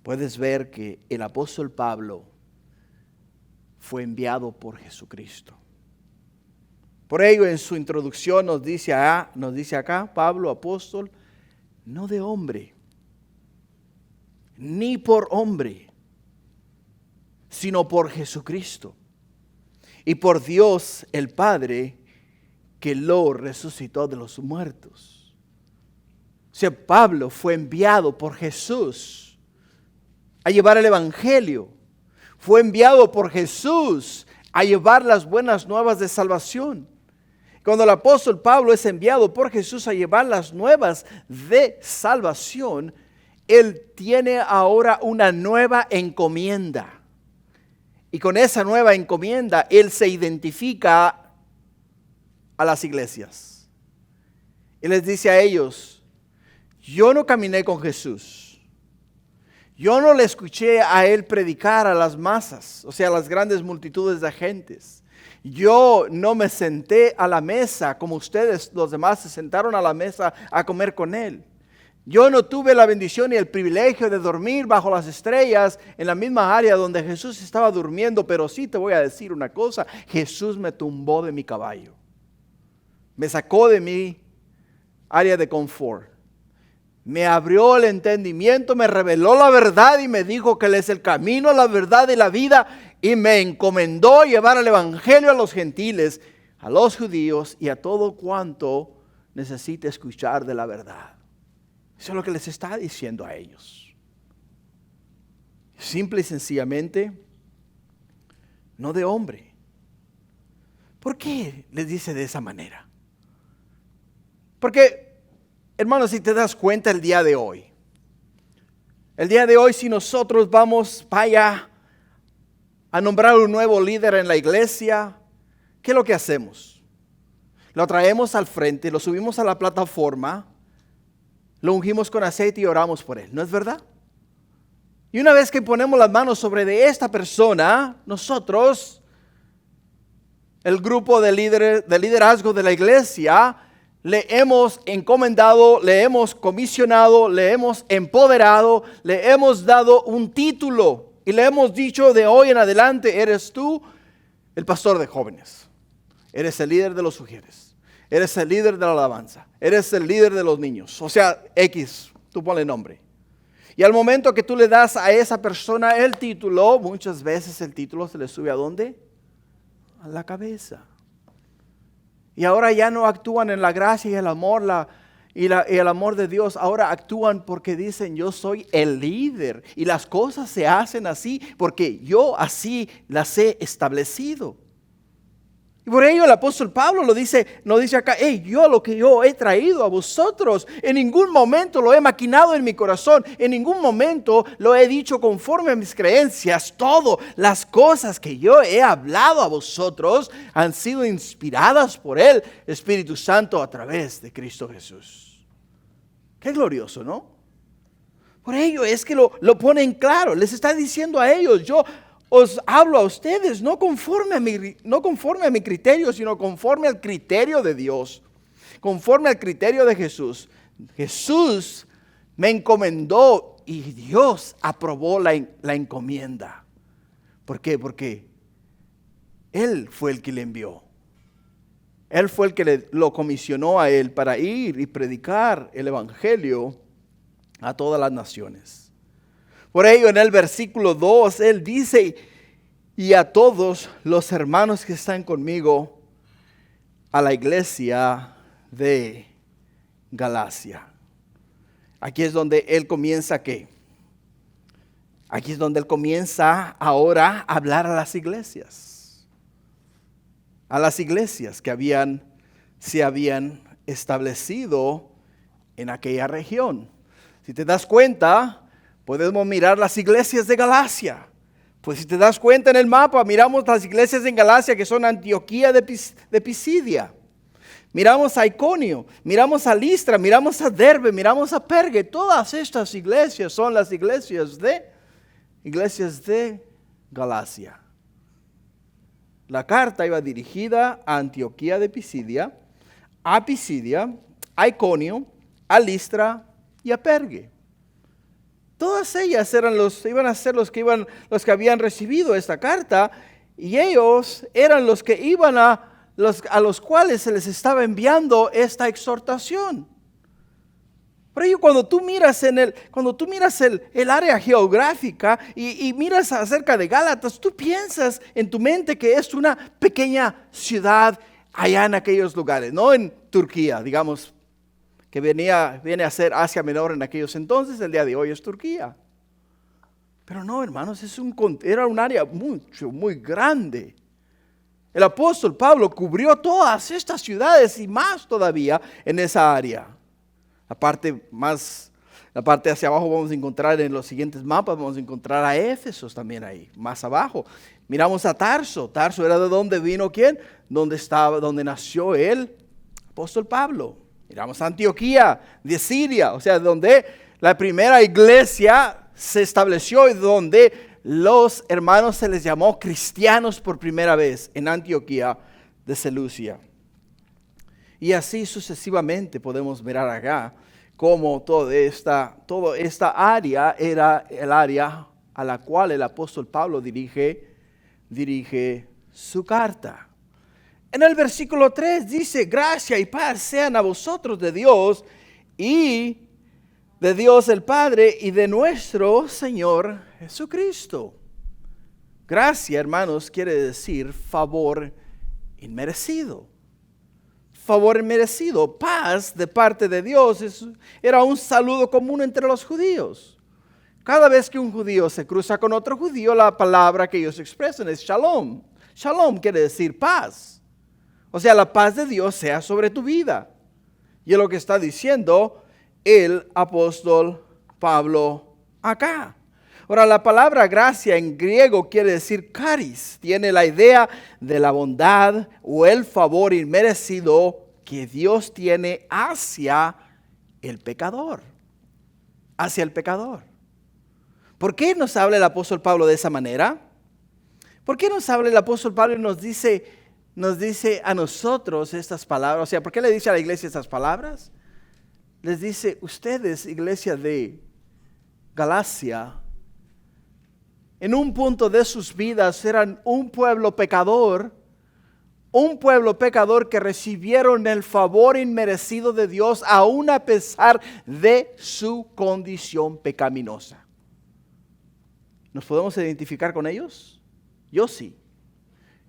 Puedes ver que el apóstol Pablo fue enviado por Jesucristo. Por ello, en su introducción nos dice acá, Pablo, apóstol, no de hombre, ni por hombre, sino por Jesucristo y por Dios el Padre, que lo resucitó de los muertos. O sea, Pablo fue enviado por Jesús a llevar el evangelio. Fue enviado por Jesús a llevar las buenas nuevas de salvación. Cuando el apóstol Pablo es enviado por Jesús a llevar las nuevas de salvación, él tiene ahora una nueva encomienda. Y con esa nueva encomienda, él se identifica a las iglesias. Y les dice a ellos: yo no caminé con Jesús. Yo no le escuché a él predicar a las masas, o sea, a las grandes multitudes de gentes. Yo no me senté a la mesa como ustedes, los demás, se sentaron a la mesa a comer con Él. Yo no tuve la bendición y el privilegio de dormir bajo las estrellas en la misma área donde Jesús estaba durmiendo, pero sí te voy a decir una cosa, Jesús me tumbó de mi caballo. Me sacó de mi área de confort. Me abrió el entendimiento, me reveló la verdad y me dijo que Él es el camino, la verdad y la vida. Y me encomendó llevar el evangelio a los gentiles, a los judíos y a todo cuanto necesite escuchar de la verdad. Eso es lo que les está diciendo a ellos. Simple y sencillamente, no de hombre. ¿Por qué les dice de esa manera? Porque, hermanos, si te das cuenta el día de hoy, si nosotros vamos vaya a nombrar un nuevo líder en la iglesia, ¿qué es lo que hacemos? Lo traemos al frente, lo subimos a la plataforma, lo ungimos con aceite y oramos por él, ¿no es verdad? Y una vez que ponemos las manos sobre de esta persona, nosotros, el grupo de liderazgo de la iglesia, le hemos encomendado, le hemos comisionado, le hemos empoderado, le hemos dado un título y le hemos dicho: de hoy en adelante eres tú el pastor de jóvenes, eres el líder de los sugieres, eres el líder de la alabanza, eres el líder de los niños, o sea, X, tú ponle nombre. Y al momento que tú le das a esa persona el título, muchas veces el título se le sube ¿a dónde? A la cabeza. Y ahora ya no actúan en la gracia y el amor y el amor de Dios. Ahora actúan porque dicen: yo soy el líder. Y las cosas se hacen así porque yo así las he establecido. Y por ello el apóstol Pablo nos dice acá: yo lo que yo he traído a vosotros, en ningún momento lo he maquinado en mi corazón, en ningún momento lo he dicho conforme a mis creencias. Todas las cosas que yo he hablado a vosotros han sido inspiradas por el Espíritu Santo a través de Cristo Jesús. Qué glorioso, ¿no? Por ello es que lo ponen claro, les está diciendo a ellos: yo os hablo a ustedes no conforme a mi criterio, sino conforme al criterio de Dios, conforme al criterio de Jesús. Jesús me encomendó y Dios aprobó la encomienda. ¿Por qué? Porque Él fue el que le envió. Él fue el que lo comisionó a Él para ir y predicar el evangelio a todas las naciones. Por ello en el versículo 2 Él dice: y a todos los hermanos que están conmigo, a la iglesia de Galacia. Aquí es donde Él comienza ¿qué? Aquí es donde Él comienza ahora a hablar a las iglesias. A las iglesias que se habían establecido en aquella región. Si te das cuenta, podemos mirar las iglesias de Galacia. Pues si te das cuenta en el mapa, miramos las iglesias en Galacia que son Antioquía de Pisidia. Miramos a Iconio, miramos a Listra, miramos a Derbe, miramos a Perge. Todas estas iglesias son las iglesias de Galacia. La carta iba dirigida a Antioquía de Pisidia, a Iconio, a Listra y a Perge. Todas ellas iban a ser los que habían recibido esta carta, y ellos eran los que iban a los cuales se les estaba enviando esta exhortación. Por ello, cuando tú miras el área geográfica y miras acerca de Gálatas, tú piensas en tu mente que es una pequeña ciudad allá en aquellos lugares, no en Turquía, digamos, que viene a ser Asia Menor en aquellos entonces. El día de hoy es Turquía. Pero no, hermanos, era un área muy grande. El apóstol Pablo cubrió todas estas ciudades y más todavía en esa área. La parte hacia abajo vamos a encontrar en los siguientes mapas, vamos a encontrar a Éfeso también ahí, más abajo. Miramos a Tarso. Tarso era de donde vino ¿quién? Donde nació el apóstol Pablo. Miramos a Antioquía de Siria, o sea, donde la primera iglesia se estableció y donde los hermanos se les llamó cristianos por primera vez en Antioquía de Seleucia. Y así sucesivamente podemos mirar acá cómo toda esta área era el área a la cual el apóstol Pablo dirige su carta. En el versículo 3 dice: gracia y paz sean a vosotros de Dios y de Dios el Padre y de nuestro Señor Jesucristo. Gracia, hermanos, quiere decir favor inmerecido. Favor inmerecido. Paz de parte de Dios era un saludo común entre los judíos. Cada vez que un judío se cruza con otro judío, la palabra que ellos expresan es shalom. Shalom quiere decir paz. O sea, la paz de Dios sea sobre tu vida. Y es lo que está diciendo el apóstol Pablo acá. Ahora, la palabra gracia en griego quiere decir charis. Tiene la idea de la bondad o el favor inmerecido que Dios tiene hacia el pecador. Hacia el pecador. ¿Por qué nos habla el apóstol Pablo de esa manera? ¿Por qué nos habla el apóstol Pablo y nos dice a nosotros estas palabras? O sea, ¿por qué le dice a la iglesia estas palabras? Les dice: ustedes, iglesia de Galacia, en un punto de sus vidas eran un pueblo pecador que recibieron el favor inmerecido de Dios aún a pesar de su condición pecaminosa. ¿Nos podemos identificar con ellos? Yo sí.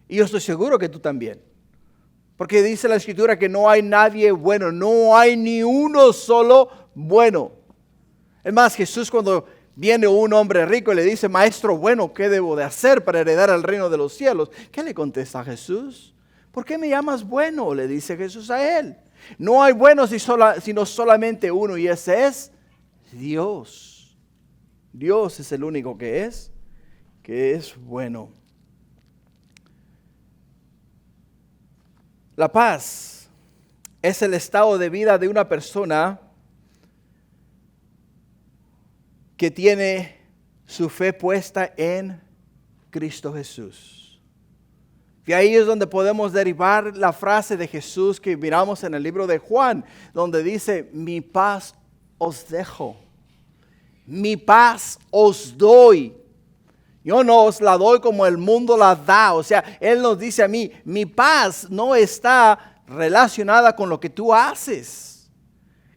Y yo estoy seguro que tú también. Porque dice la Escritura que no hay nadie bueno, no hay ni uno solo bueno. Es más, Jesús, cuando viene un hombre rico y le dice: maestro bueno, ¿qué debo de hacer para heredar el reino de los cielos? ¿Qué le contesta Jesús? ¿Por qué me llamas bueno?, le dice Jesús a él. No hay buenos sino solamente uno, y ese es Dios. Dios es el único que es bueno. La paz es el estado de vida de una persona que tiene su fe puesta en Cristo Jesús. Y ahí es donde podemos derivar la frase de Jesús que miramos en el libro de Juan, donde dice: mi paz os dejo, mi paz os doy. Yo no os la doy como el mundo la da. O sea, Él nos dice a mí: mi paz no está relacionada con lo que tú haces,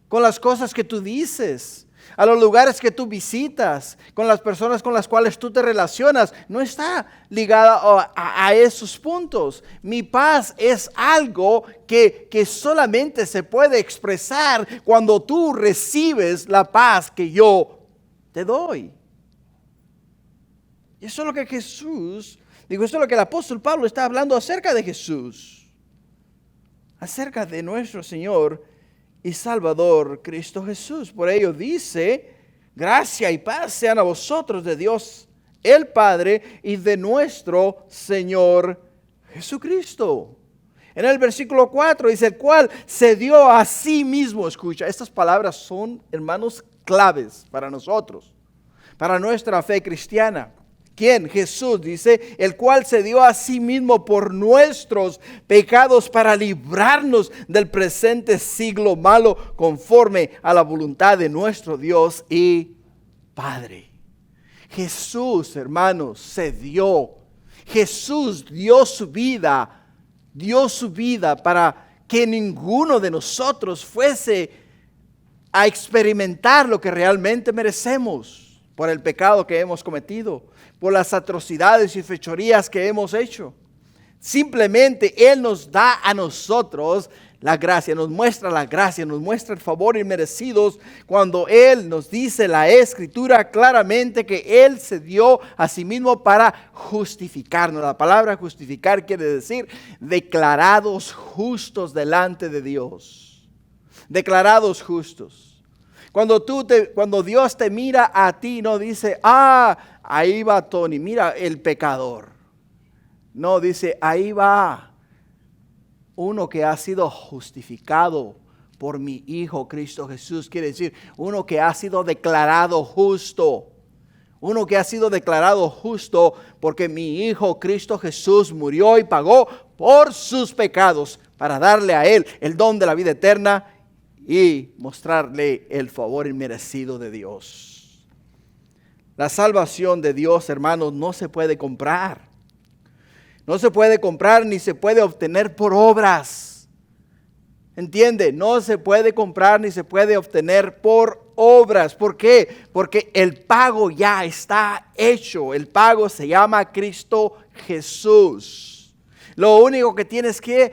con las cosas que tú dices, a los lugares que tú visitas, con las personas con las cuales tú te relacionas. No está ligada a esos puntos. Mi paz es algo que solamente se puede expresar cuando tú recibes la paz que yo te doy. Y eso es lo que eso es lo que el apóstol Pablo está hablando acerca de Jesús, acerca de nuestro Señor y Salvador Cristo Jesús. Por ello dice: gracia y paz sean a vosotros de Dios el Padre y de nuestro Señor Jesucristo. En el versículo 4 dice: el cual se dio a sí mismo. Escucha, estas palabras son, hermanos, claves para nosotros, para nuestra fe cristiana. ¿Quién? Jesús, dice: el cual se dio a sí mismo por nuestros pecados para librarnos del presente siglo malo, conforme a la voluntad de nuestro Dios y Padre. Jesús, hermanos, se dio. Jesús dio su vida para que ninguno de nosotros fuese a experimentar lo que realmente merecemos por el pecado que hemos cometido, por las atrocidades y fechorías que hemos hecho. Simplemente Él nos da a nosotros la gracia, nos muestra la gracia, nos muestra el favor inmerecido cuando Él nos dice la Escritura claramente que Él se dio a sí mismo para justificarnos. La palabra justificar quiere decir declarados justos delante de Dios. Declarados justos. Cuando Dios te mira a ti, no dice: ahí va Tony, mira el pecador. No, dice: ahí va uno que ha sido justificado por mi Hijo Cristo Jesús. Quiere decir, uno que ha sido declarado justo. Uno que ha sido declarado justo porque mi Hijo Cristo Jesús murió y pagó por sus pecados para darle a Él el don de la vida eterna y mostrarle el favor inmerecido de Dios. La salvación de Dios, hermanos, no se puede comprar. No se puede comprar ni se puede obtener por obras. ¿Entiende? No se puede comprar ni se puede obtener por obras. ¿Por qué? Porque el pago ya está hecho. El pago se llama Cristo Jesús. Lo único que tienes que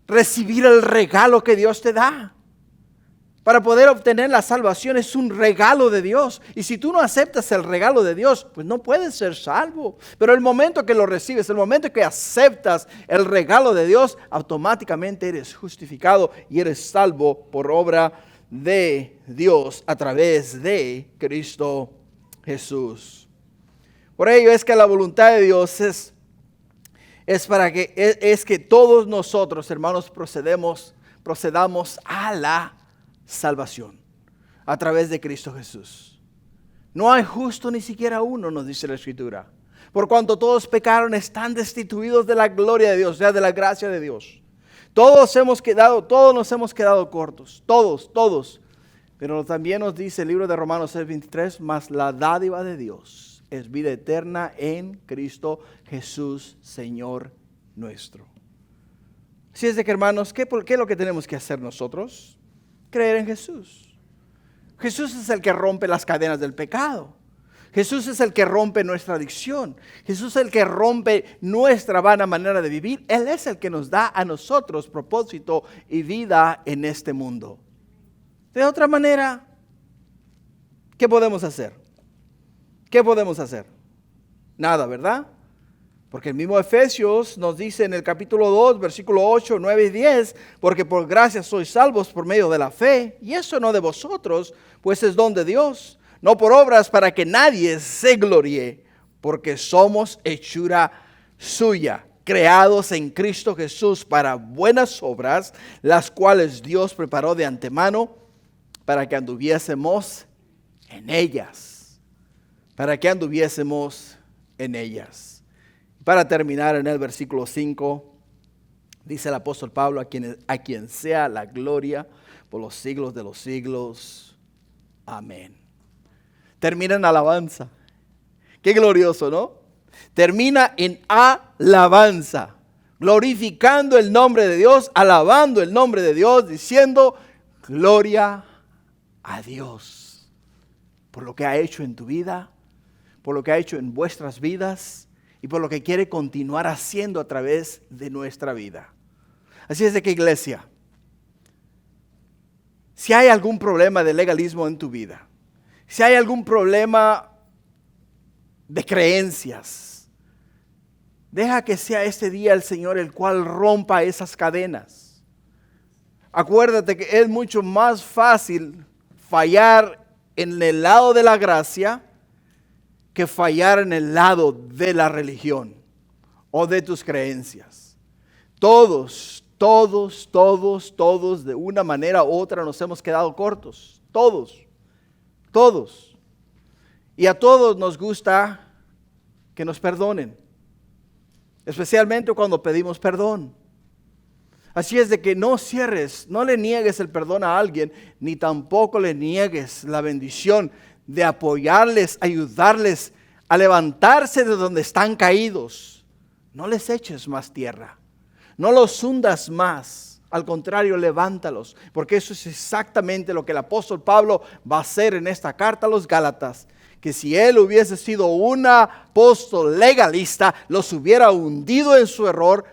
recibir el regalo que Dios te da. Para poder obtener la salvación es un regalo de Dios. Y si tú no aceptas el regalo de Dios, pues no puedes ser salvo. Pero el momento que lo recibes, el momento que aceptas el regalo de Dios, automáticamente eres justificado y eres salvo por obra de Dios a través de Cristo Jesús. Por ello es que la voluntad de Dios es que todos nosotros, hermanos, procedamos a la salvación a través de Cristo Jesús. No hay justo ni siquiera uno, nos dice la Escritura. Por cuanto todos pecaron, están destituidos de la gloria de Dios, o sea, de la gracia de Dios. Todos nos hemos quedado cortos, todos. Pero también nos dice el libro de Romanos 6:23, mas la dádiva de Dios es vida eterna en Cristo Jesús, Señor nuestro. Así es de que, hermanos, ¿qué es lo que tenemos que hacer nosotros? Creer en Jesús. Jesús es el que rompe las cadenas del pecado. Jesús es el que rompe nuestra adicción. Jesús es el que rompe nuestra vana manera de vivir. Él es el que nos da a nosotros propósito y vida en este mundo. De otra manera, ¿qué podemos hacer? ¿Qué podemos hacer? Nada, ¿verdad? Porque el mismo Efesios nos dice en el capítulo 2, versículo 8, 9 y 10, porque por gracia sois salvos por medio de la fe, y eso no de vosotros, pues es don de Dios, no por obras para que nadie se gloríe, porque somos hechura suya, creados en Cristo Jesús para buenas obras, las cuales Dios preparó de antemano para que anduviésemos en ellas. Para que anduviésemos en ellas. Para terminar en el versículo 5, dice el apóstol Pablo, a quien sea la gloria por los siglos de los siglos. Amén. Termina en alabanza. Qué glorioso, ¿no? Termina en alabanza, glorificando el nombre de Dios, alabando el nombre de Dios, diciendo gloria a Dios por lo que ha hecho en tu vida, por lo que ha hecho en vuestras vidas y por lo que quiere continuar haciendo a través de nuestra vida. Así es de que, iglesia, si hay algún problema de legalismo en tu vida, si hay algún problema de creencias, deja que sea este día el Señor el cual rompa esas cadenas. Acuérdate que es mucho más fácil fallar en el lado de la gracia que fallar en el lado de la religión o de tus creencias. Todos de una manera u otra nos hemos quedado cortos. Todos. Y a todos nos gusta que nos perdonen, especialmente cuando pedimos perdón. Así es de que no cierres, no le niegues el perdón a alguien, ni tampoco le niegues la bendición de apoyarles, ayudarles a levantarse de donde están caídos. No les eches más tierra, no los hundas más, al contrario, levántalos, porque eso es exactamente lo que el apóstol Pablo va a hacer en esta carta a los Gálatas, que si él hubiese sido un apóstol legalista, los hubiera hundido en su error.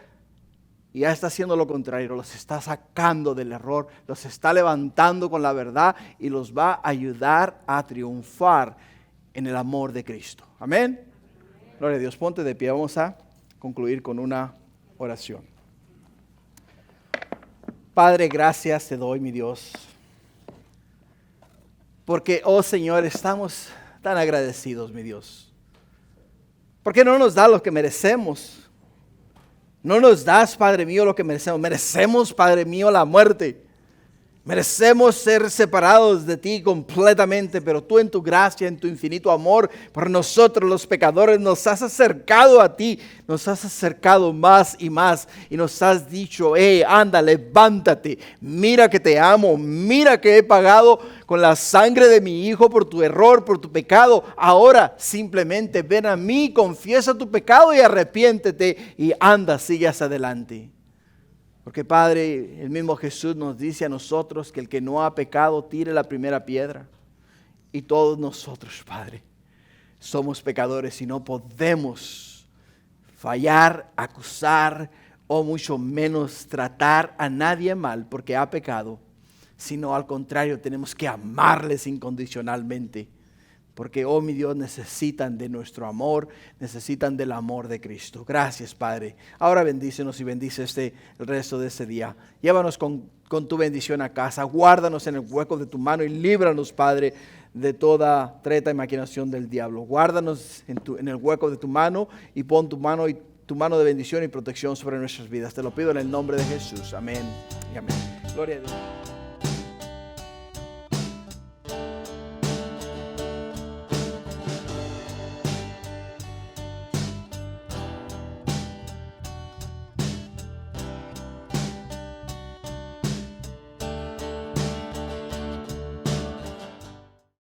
Y ya está haciendo lo contrario, los está sacando del error, los está levantando con la verdad y los va a ayudar a triunfar en el amor de Cristo. Amén. Gloria a Dios, ponte de pie, vamos a concluir con una oración. Padre, gracias te doy, mi Dios, porque, oh Señor, estamos tan agradecidos, mi Dios, porque no nos da lo que merecemos. No nos das, Padre mío, lo que merecemos. Merecemos, Padre mío, la muerte. Merecemos ser separados de ti completamente, pero tú en tu gracia, en tu infinito amor por nosotros los pecadores, nos has acercado a ti, nos has acercado más y más y nos has dicho, anda, levántate, mira que te amo, mira que he pagado con la sangre de mi Hijo por tu error, por tu pecado. Ahora simplemente ven a mí, confiesa tu pecado y arrepiéntete y anda, sigue hacia adelante. Porque Padre, el mismo Jesús nos dice a nosotros que el que no ha pecado tire la primera piedra. Y todos nosotros, Padre, somos pecadores y no podemos fallar, acusar o mucho menos tratar a nadie mal porque ha pecado. Sino al contrario, tenemos que amarles incondicionalmente. Porque, oh mi Dios, necesitan de nuestro amor, necesitan del amor de Cristo. Gracias, Padre. Ahora bendícenos y bendice el resto de este día. Llévanos con tu bendición a casa. Guárdanos en el hueco de tu mano y líbranos, Padre, de toda treta y maquinación del diablo. Guárdanos en el hueco de tu mano y pon tu mano de bendición y protección sobre nuestras vidas. Te lo pido en el nombre de Jesús. Amén y amén. Gloria a Dios.